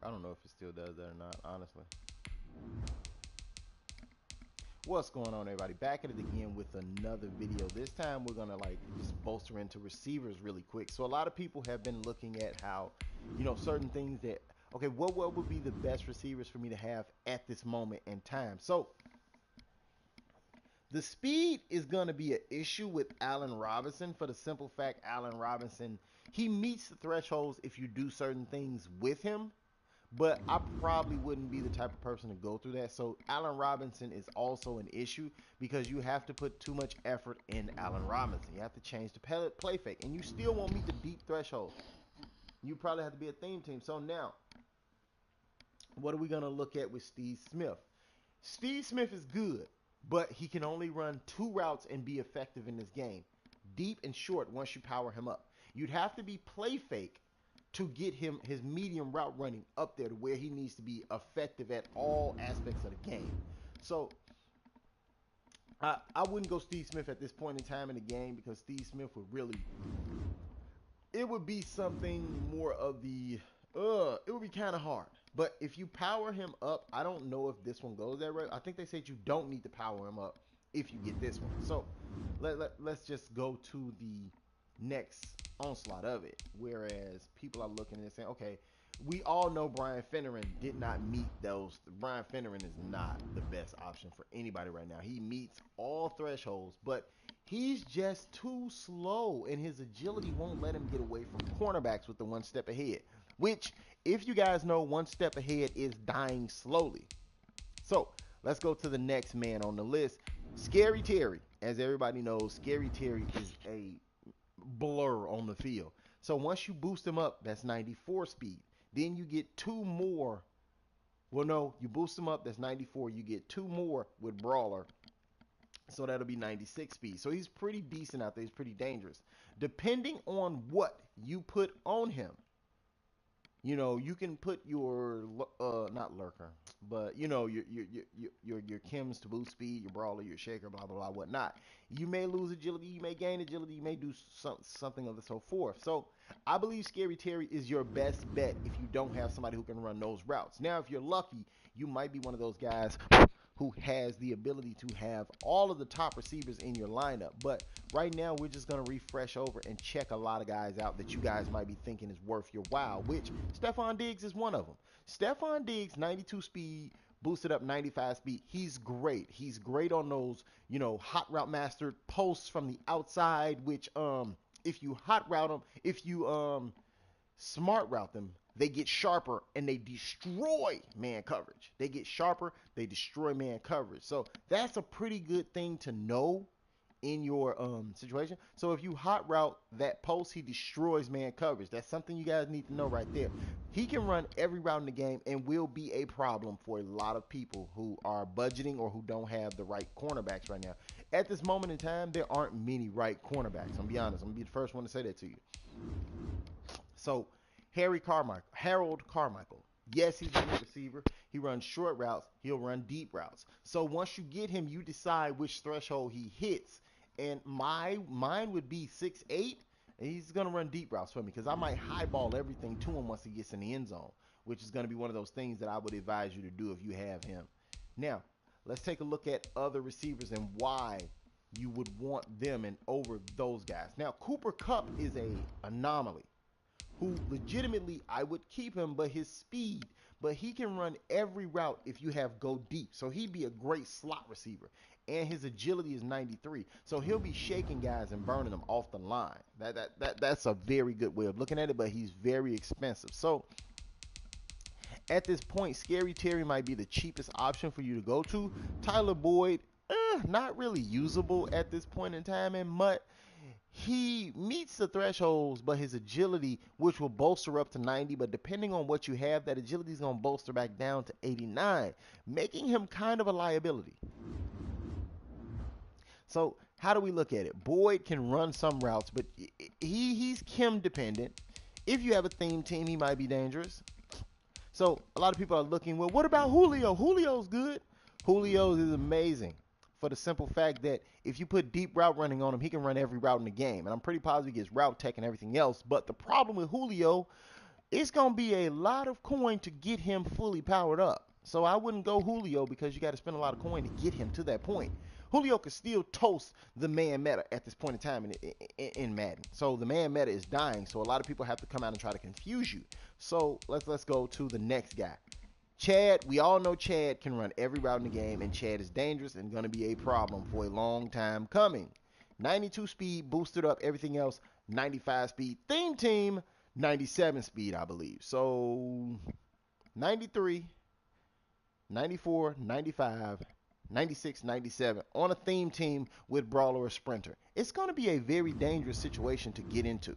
I don't know if it still does that or not, honestly. What's going on, everybody? Back at it again with another video. This time we're gonna like just bolster into receivers really quick. So a lot of people have been looking at how, certain things that okay, what would be the best receivers for me to have at this moment in time? So the speed is gonna be an issue with Allen Robinson for the simple fact Allen Robinson he meets the thresholds if you do certain things with him, but I probably wouldn't be the type of person to go through that. So Allen Robinson is also an issue because you have to put too much effort in Allen Robinson. You have to change the play fake, and you still won't meet the deep threshold. You probably have to be a theme team. So now, what are we gonna look at with Steve Smith? Steve Smith is good, but he can only run two routes and be effective in this game, deep and short. Once you power him up, you'd have to be play fake to get him his medium route running up there to where he needs to be effective at all aspects of the game. So I wouldn't go Steve Smith at this point in time in the game because Steve Smith would really it would be something more of the it would be kind of hard. But if you power him up, I don't know if this one goes that way. I think they said you don't need to power him up if you get this one. So let's just go to the next onslaught of it. Whereas people are looking and saying, okay, we all know Brian Finneran did not meet those. Brian Finneran is not the best option for anybody right now. He meets all thresholds, but he's just too slow, and his agility won't let him get away from cornerbacks with the one step ahead. Which, if you guys know, one step ahead is dying slowly. So let's go to the next man on the list. Scary Terry. As everybody knows, Scary Terry is a blur on the field. So once you boost him up, that's 94 speed. Then you get two more. Well, no, you boost him up, that's 94. You get two more with Brawler. So that'll be 96 speed. So he's pretty decent out there. He's pretty dangerous. Depending on what you put on him, you can put your not lurker, but your chems to boost speed, your brawler, your shaker, blah blah blah, whatnot. You may lose agility, you may gain agility, you may do something of the so forth. So I believe Scary Terry is your best bet if you don't have somebody who can run those routes. Now, if you're lucky, you might be one of those guys who has the ability to have all of the top receivers in your lineup. But right now, we're just going to refresh over and check a lot of guys out that you guys might be thinking is worth your while, which Stephon Diggs is one of them. Stephon Diggs, 92 speed, boosted up 95 speed. He's great. He's great on those, hot route mastered posts from the outside, which, if you hot route them, if you, smart route them, they get sharper and they destroy man coverage. They get sharper, they destroy man coverage. So that's a pretty good thing to know in your situation. So if you hot route that post, he destroys man coverage. That's something you guys need to know right there. He can run every route in the game and will be a problem for a lot of people who are budgeting or who don't have the right cornerbacks right now. At this moment in time, there aren't many right cornerbacks. I'm gonna be honest. I'm gonna be the first one to say that to you. So Harold Carmichael. Yes, he's a good receiver. He runs short routes. He'll run deep routes. So once you get him, you decide which threshold he hits. And mine would be 6'8", and he's gonna run deep routes for me because I might highball everything to him once he gets in the end zone, which is gonna be one of those things that I would advise you to do if you have him. Now, let's take a look at other receivers and why you would want them and over those guys. Now, Cooper Kupp is a anomaly who legitimately I would keep him, but his speed, but he can run every route if you have go deep. So he'd be a great slot receiver. And his agility is 93. So he'll be shaking guys and burning them off the line. That's a very good way of looking at it, but he's very expensive. So at this point, Scary Terry might be the cheapest option for you to go to. Tyler Boyd, not really usable at this point in time. And Mutt, he meets the thresholds, but his agility, which will bolster up to 90, but depending on what you have, that agility is going to bolster back down to 89, making him kind of a liability. So how do we look at it? Boyd can run some routes, but he's chem dependent. If you have a theme team, he might be dangerous. So a lot of people are looking, well, what about Julio? Julio's good. Julio's is amazing for the simple fact that if you put deep route running on him, he can run every route in the game. And I'm pretty positive he gets route tech and everything else. But the problem with Julio, it's going to be a lot of coin to get him fully powered up. So I wouldn't go Julio because you got to spend a lot of coin to get him to that point. Julio could still toast the man meta at this point in time in Madden. So the man meta is dying. So a lot of people have to come out and try to confuse you. So let's go to the next guy. Chad, we all know Chad can run every route in the game, and Chad is dangerous and going to be a problem for a long time coming. 92 speed, boosted up, everything else, 95 speed. Theme team, 97 speed, I believe. So 93, 94, 95, 96, 97 on a theme team with Brawler or Sprinter. It's going to be a very dangerous situation to get into,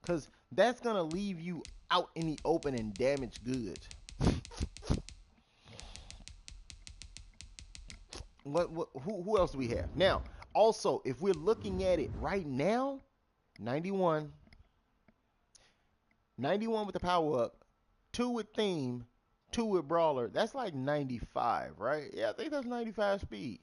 because that's going to leave you out in the open and damaged goods. Who else do we have? Now, also, if we're looking at it right now, 91 with the power up, 2 with theme, 2 with brawler. That's like 95, right? Yeah, I think that's 95 speed.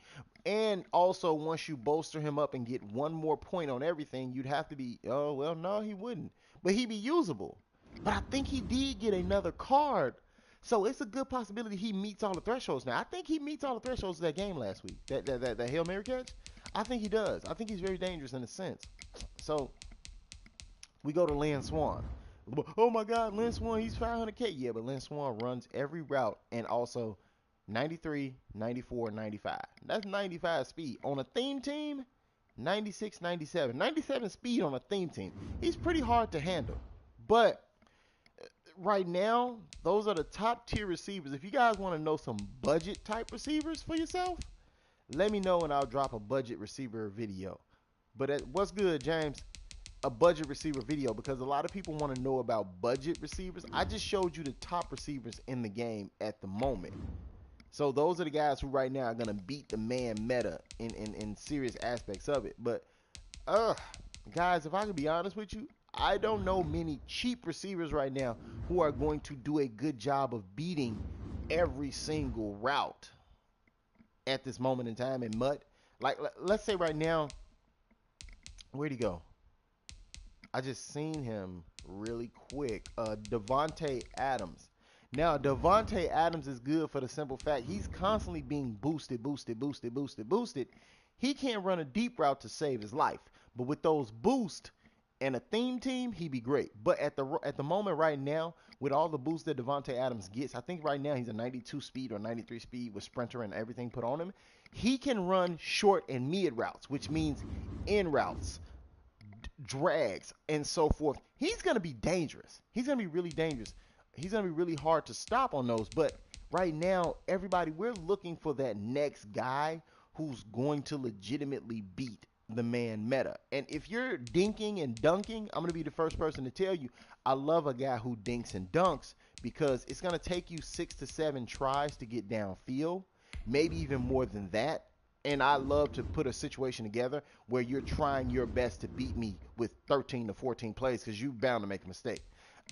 And also, once you bolster him up and get one more point on everything, you'd have to be, oh, well, no, he wouldn't. But he'd be usable. But I think he did get another card. So it's a good possibility he meets all the thresholds now. I think he meets all the thresholds of that game last week. That Hail Mary catch? I think he does. I think he's very dangerous in a sense. So we go to Lynn Swan. Oh my God, Lynn Swan, he's 500K. Yeah, but Lynn Swan runs every route, and also 93, 94, 95. That's 95 speed. On a theme team, 96, 97. 97 speed on a theme team. He's pretty hard to handle. But right now, those are the top tier receivers. If you guys want to know some budget type receivers for yourself, let me know and I'll drop a budget receiver video. But what's good, James? A budget receiver video, because a lot of people want to know about budget receivers. I just showed you the top receivers in the game at the moment. So those are the guys who right now are going to beat the man meta in serious aspects of it. But guys, if I can be honest with you, I don't know many cheap receivers right now who are going to do a good job of beating every single route at this moment in time in MUT. Like, let's say right now, where'd he go? I just seen him really quick. Devontae Adams. Now, Devontae Adams is good for the simple fact he's constantly being boosted. He can't run a deep route to save his life. But with those boosts and a theme team, he'd be great. But at the moment right now, with all the boosts that Devontae Adams gets, I think right now he's a 92 speed or 93 speed with Sprinter and everything put on him. He can run short and mid routes, which means in routes, drags, and so forth. He's going to be dangerous. He's going to be really dangerous. He's going to be really hard to stop on those. But right now, everybody, we're looking for that next guy who's going to legitimately beat the man meta. And if you're dinking and dunking, I'm going to be the first person to tell you, I love a guy who dinks and dunks, because it's going to take you 6 to 7 tries to get downfield, maybe even more than that. And I love to put a situation together where you're trying your best to beat me with 13 to 14 plays, because you're bound to make a mistake.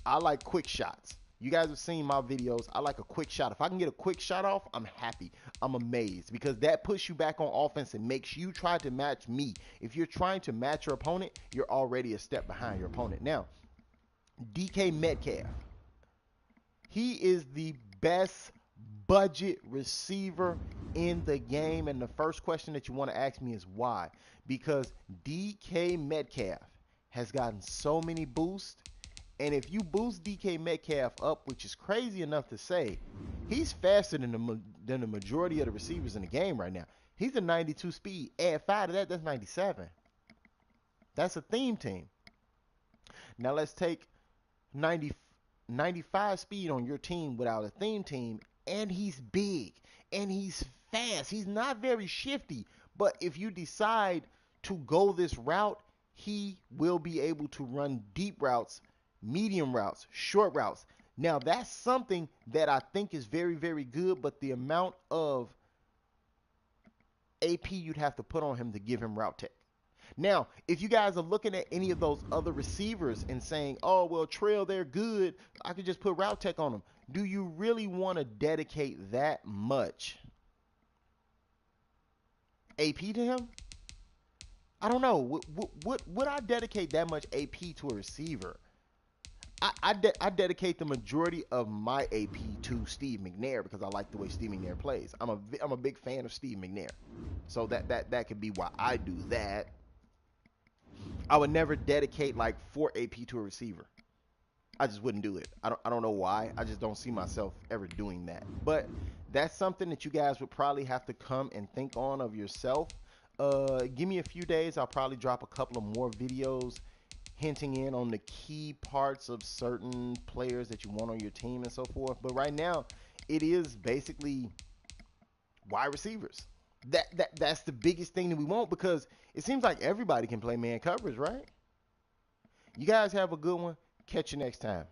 I like quick shots. You guys have seen my videos. I like a quick shot. If I can get a quick shot off, I'm happy. I'm amazed, because that puts you back on offense and makes you try to match me. If you're trying to match your opponent, you're already a step behind your opponent. Now, DK Metcalf. He is the best budget receiver in the game, and the first question that you want to ask me is why? Because DK Metcalf has gotten so many boosts, and if you boost DK Metcalf up, which is crazy enough to say, he's faster than the majority of the receivers in the game right now. He's a 92 speed. Add 5 to that, that's 97. That's a theme team. Now let's take 95 speed on your team without a theme team, and he's big, and he's fast. He's not very shifty, but if you decide to go this route, he will be able to run deep routes, medium routes, short routes. Now, that's something that I think is very, very good, but the amount of AP you'd have to put on him to give him route tech. Now, if you guys are looking at any of those other receivers and saying, oh, well, Trail, they're good, I could just put route tech on them. Do you really want to dedicate that much AP to him? I don't know. Would I dedicate that much AP to a receiver? I dedicate the majority of my AP to Steve McNair because I like the way Steve McNair plays. I'm a big fan of Steve McNair, so that could be why I do that. I would never dedicate like 4 AP to a receiver. I just wouldn't do it. I don't know why. I just don't see myself ever doing that. But that's something that you guys would probably have to come and think on of yourself. Give me a few days. I'll probably drop a couple of more videos hinting in on the key parts of certain players that you want on your team and so forth. But right now, it is basically wide receivers. That's the biggest thing that we want because it seems like everybody can play man coverage, right? You guys have a good one. Catch you next time.